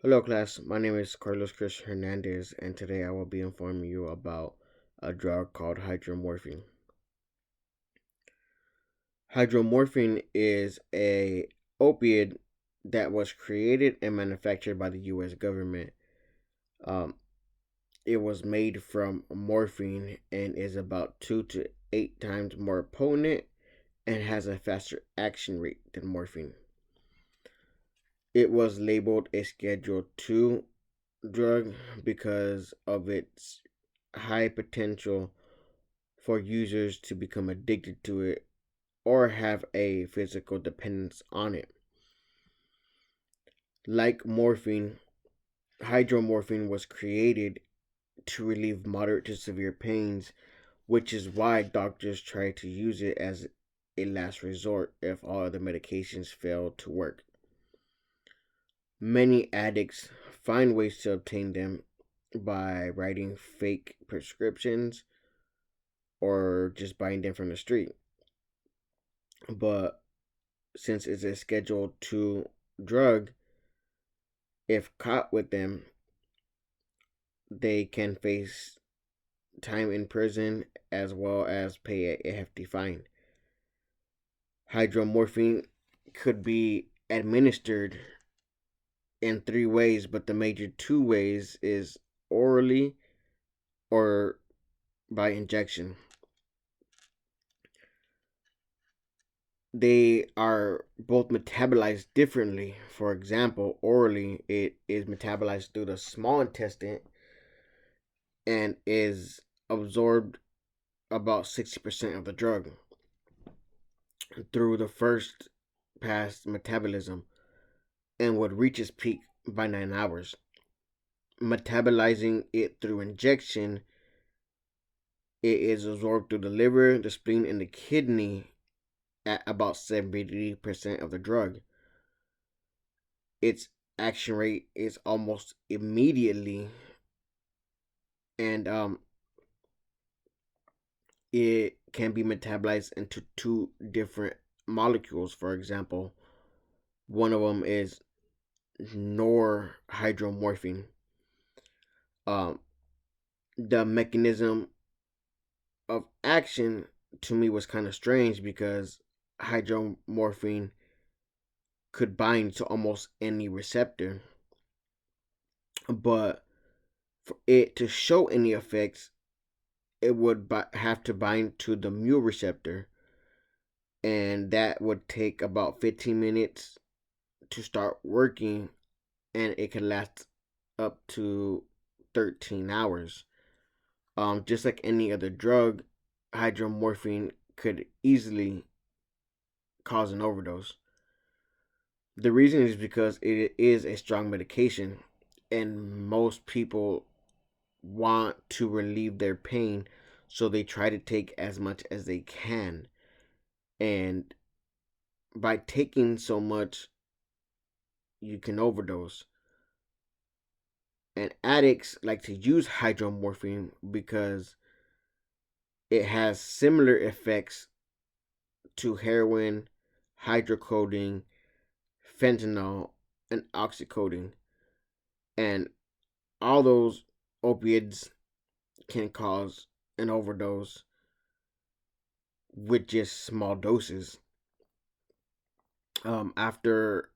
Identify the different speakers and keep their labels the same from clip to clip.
Speaker 1: Hello, class. My name is Carlos Chris Hernandez, and today I will be informing you about a drug called hydromorphine. Hydromorphine is a opiate that was created and manufactured by the U.S. government. Um, it was made from morphine and is about 2 to 8 times more potent and has a faster action rate than morphine. It was labeled a Schedule 2 drug because of its high potential for users to become addicted to it or have a physical dependence on it. Like morphine, hydromorphine was created to relieve moderate to severe pains, which is why doctors try to use it as a last resort if all other medications fail to work. Many addicts find ways to obtain them by writing fake prescriptions or just buying them from the street. But since it's a Schedule 2 drug, if caught with them, they can face time in prison as well as pay a hefty fine. Hydromorphine could be administered in 3 ways, but the major 2 ways is orally or by injection. They are both metabolized differently. For example, orally, it is metabolized through the small intestine and is absorbed about 60% of the drug through the first pass metabolism and would reach its peak by 9 hours. Metabolizing it through injection, it is absorbed through the liver, the spleen, and the kidney at about 70% of the drug. Its action rate is almost immediately, and it can be metabolized into two different molecules. For example, one of them is norhydromorphine. Um, the mechanism of action to me was kind of strange because hydromorphine could bind to almost any receptor, but for it to show any effects, it would have to bind to the mu receptor, and that would take about 15 minutes to start working, and it can last up to 13 hours. Just like any other drug, hydromorphine could easily cause an overdose. The reason is because it is a strong medication, and most people want to relieve their pain, so they try to take as much as they can. And by taking so much, you can overdose. And addicts like to use hydromorphine because it has similar effects to heroin, hydrocodone, fentanyl, and oxycodone. And all those opiates can cause an overdose with just small doses. After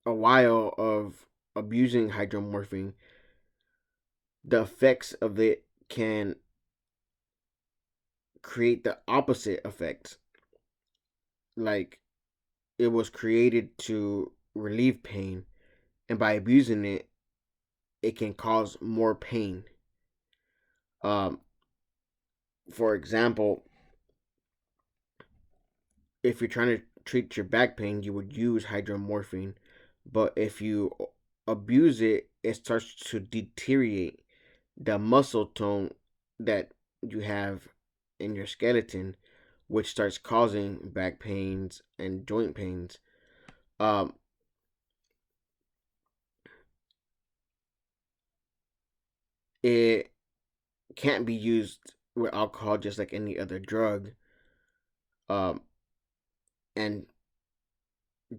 Speaker 1: a while of abusing hydromorphine, the effects of it can create the opposite effects. Like, it was created to relieve pain, and by abusing it, it can cause more pain. Um, for example, if you're trying to treat your back pain, you would use hydromorphine, but if you abuse it, it starts to deteriorate the muscle tone that you have in your skeleton, which starts causing back pains and joint pains. Um, it can't be used with alcohol just like any other drug. Um, and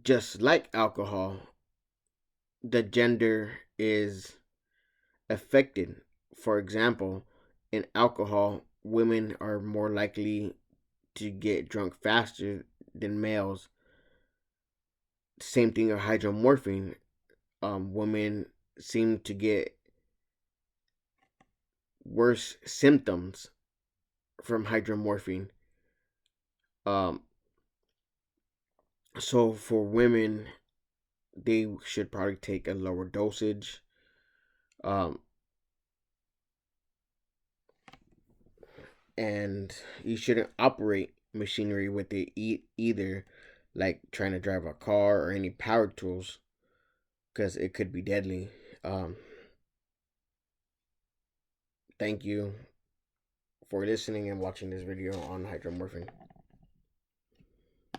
Speaker 1: just like alcohol, the gender is affected. For example, in alcohol, women are more likely to get drunk faster than males. Same thing with hydromorphine. Women seem to get worse symptoms from hydromorphine. Um, so for women, they should probably take a lower dosage. Um, and you shouldn't operate machinery with it either, like trying to drive a car or any power tools, because it could be deadly. Um, thank you for listening and watching this video on hydromorphine.